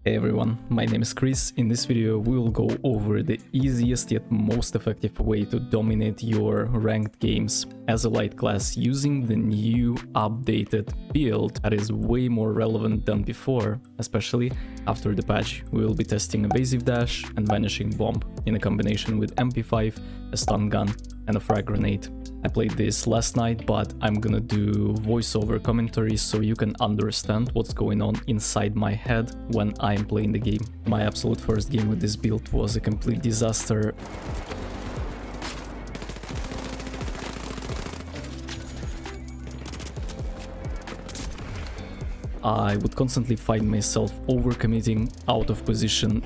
Hey everyone, my name is Chris. In this video we will go over the easiest yet most effective way to dominate your ranked games as a light class using the new updated build that is way more relevant than before, especially after the patch. We will be testing evasive dash and vanishing bomb in a combination with MP5, a stun gun and a frag grenade. I played this last night, but I'm gonna do voiceover commentary so you can understand what's going on inside my head when I'm playing the game. My absolute first game with this build was a complete disaster. I would constantly find myself overcommitting, out of position.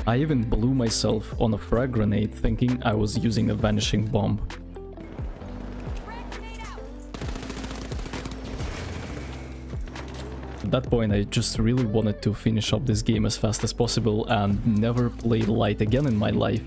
I even blew myself on a frag grenade thinking I was using a vanishing bomb. At that point I just really wanted to finish up this game as fast as possible and never play light again in my life.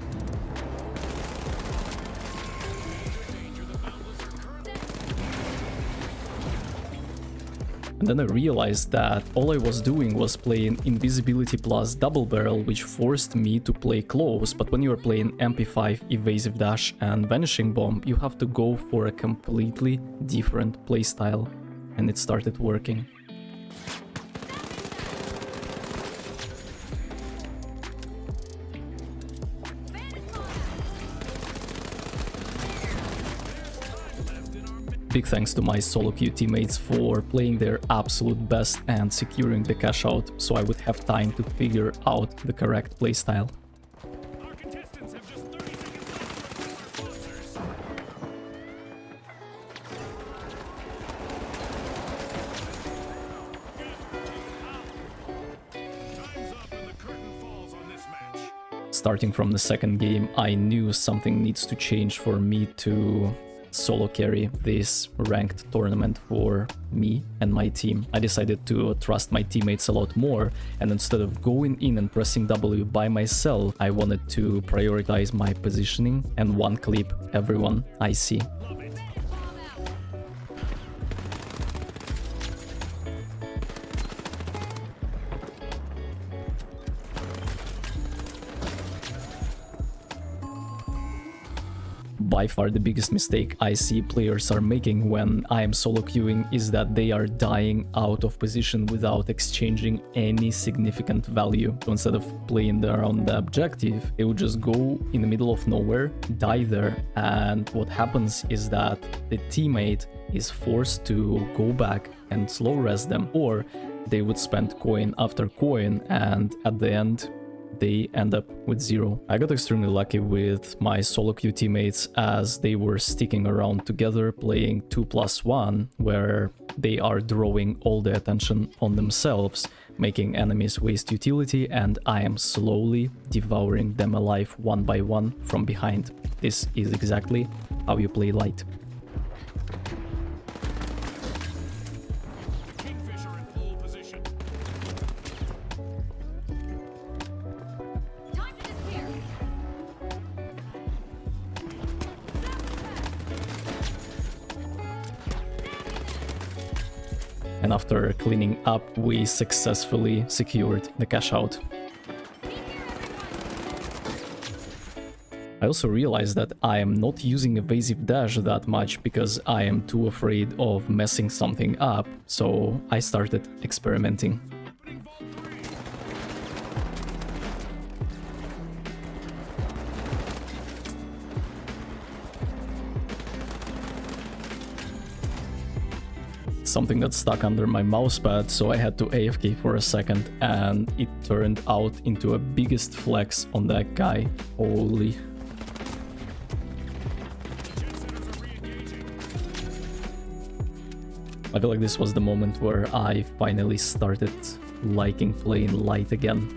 And then I realized that all I was doing was playing invisibility plus double barrel, which forced me to play close. But when you are playing MP5, evasive dash and vanishing bomb, you have to go for a completely different playstyle. And it started working. Big thanks to my solo queue teammates for playing their absolute best and securing the cash out, so I would have time to figure out the correct playstyle. Starting from the second game, I knew something needs to change for me to solo carry this ranked tournament for me and my team. I decided to trust my teammates a lot more, and instead of going in and pressing W by myself, I wanted to prioritize my positioning and one clip everyone I see. By far the biggest mistake I see players are making when I am solo queuing is that they are dying out of position without exchanging any significant value. So instead of playing around the objective, they would just go in the middle of nowhere, die there, and what happens is that the teammate is forced to go back and slow res them, or they would spend coin after coin, and at the end they end up with zero. I got extremely lucky with my solo queue teammates as they were sticking around together playing 2+1, where they are drawing all the attention on themselves, making enemies waste utility, and I am slowly devouring them alive one by one from behind. This is exactly how you play light. And after cleaning up, we successfully secured the cash out. I also realized that I am not using evasive dash that much because I am too afraid of messing something up, so I started experimenting. Something that stuck under my mousepad, so I had to AFK for a second, and it turned out into a biggest flex on that guy. Holy. I feel like this was the moment where I finally started liking playing light again.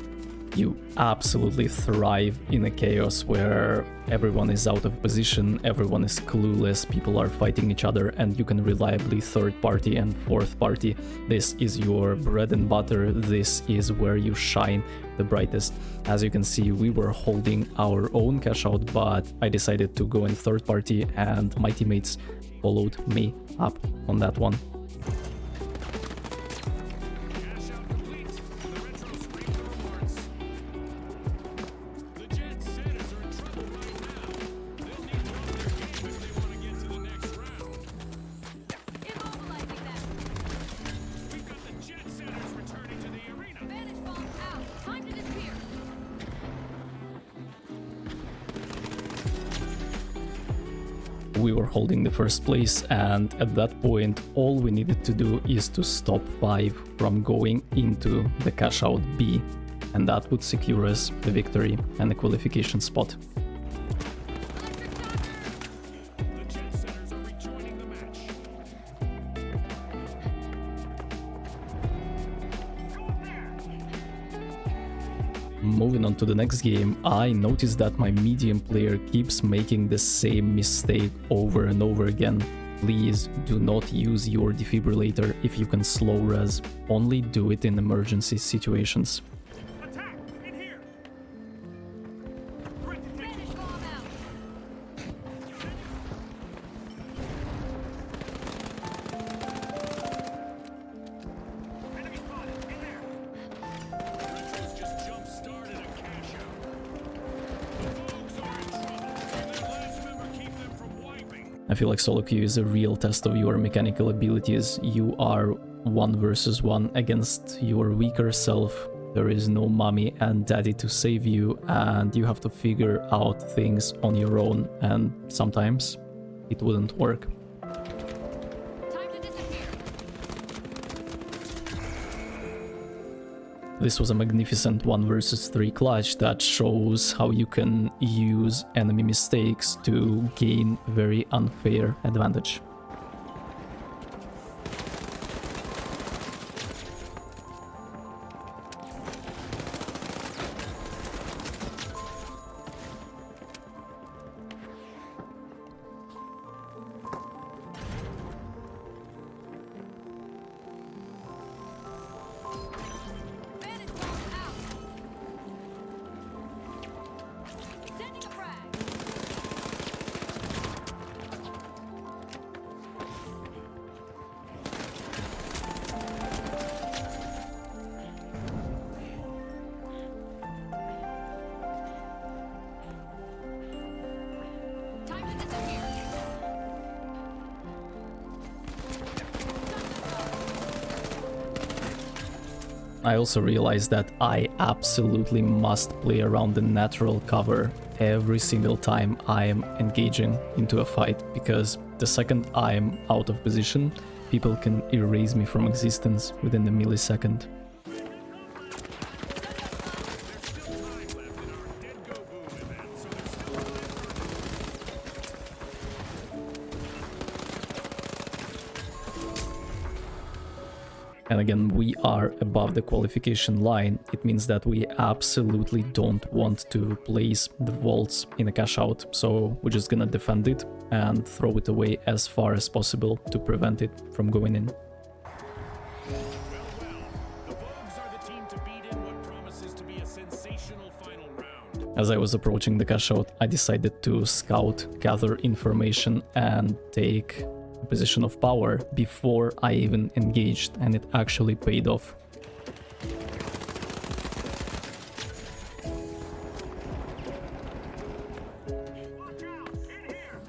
You absolutely thrive in a chaos where everyone is out of position, everyone is clueless, people are fighting each other, and you can reliably third party and fourth party. This is your bread and butter, this is where you shine the brightest. As you can see, we were holding our own cash out, but I decided to go in third party and my teammates followed me up on that one. We were holding the first place, and at that point all we needed to do is to stop 5 from going into the cash out B, and that would secure us the victory and the qualification spot. Moving on to the next game, I noticed that my medium player keeps making the same mistake over and over again. Please do not use your defibrillator if you can slow res, only do it in emergency situations. Attack! In here! Enemy spotted! In there! Retros just jump-started a cash out. The Vogues are in trouble, and their last member keep them from wiping. I feel like solo queue is a real test of your mechanical abilities. You are 1 versus 1 against your weaker self. There is no mommy and daddy to save you, and you have to figure out things on your own, and sometimes it wouldn't work. Time to disappear. This was a magnificent 1 versus 3 clutch that shows how you can use enemy mistakes to gain very unfair advantage. Vantage bomb out. Sending a frag. Time to disappear. I also realized that I absolutely must play around the natural cover every single time I am engaging into a fight, because the second I am out of position, people can erase me from existence within a millisecond. There's still time left in our Dead Go Boom event, so there's still time for And again, we are above the qualification line. It means that we absolutely don't want to place the vaults in a cash out, so we're just gonna defend it and throw it away as far as possible to prevent it from going in. Well, the Vogues are the team to beat in what promises to be a sensational final round. As I was approaching the cash out, I decided to scout, gather information, and take a position of power before I even engaged, and it actually paid off. Watch out! In here!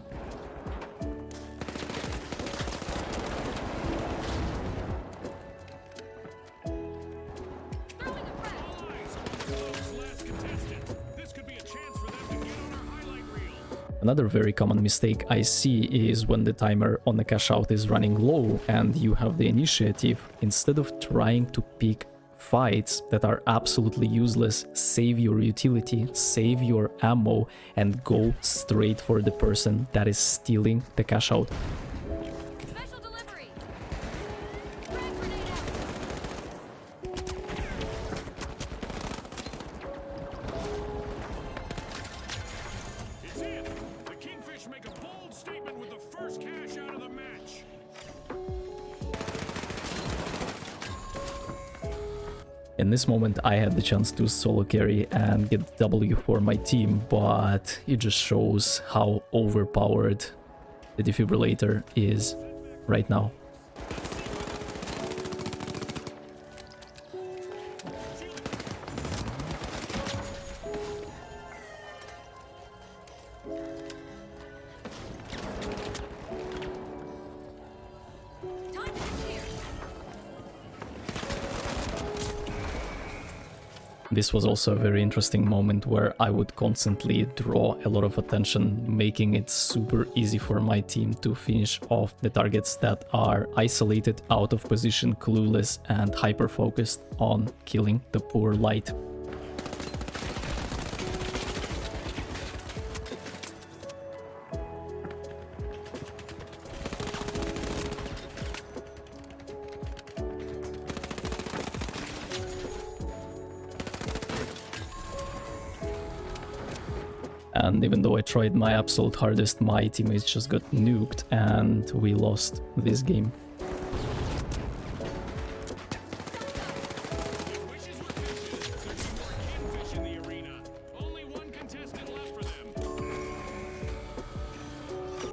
Throwing a frag. Eyes on the Vogues' last contestant. This could be a chance for them to get on our highlight reel. Another very common mistake I see is when the timer on the cash out is running low and you have the initiative. Instead of trying to pick fights that are absolutely useless, save your utility, save your ammo, and go straight for the person that is stealing the cash out. Special delivery. Frag grenade out. In this moment, I had the chance to solo carry and get W for my team, but it just shows how overpowered the defibrillator is right now. Time to clear. This was also a very interesting moment where I would constantly draw a lot of attention, making it super easy for my team to finish off the targets that are isolated, out of position, clueless, and hyper-focused on killing the poor light. And even though I tried my absolute hardest, my teammates just got nuked and we lost this game. Wishes were fishes. There's more kingfish in the arena. Only one contestant left for them.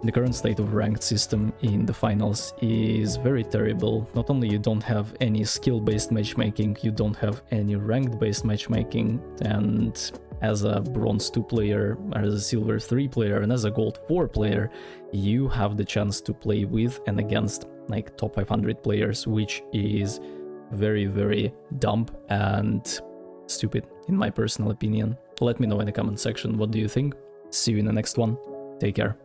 The current state of ranked system in the finals is very terrible. Not only you don't have any skill-based matchmaking, you don't have any ranked-based matchmaking, and as a bronze 2 player, as a silver 3 player, and as a gold 4 player, you have the chance to play with and against like top 500 players, which is very, very dumb and stupid in my personal opinion. Let me know in the comment section what do you think. See you in the next one. Take care.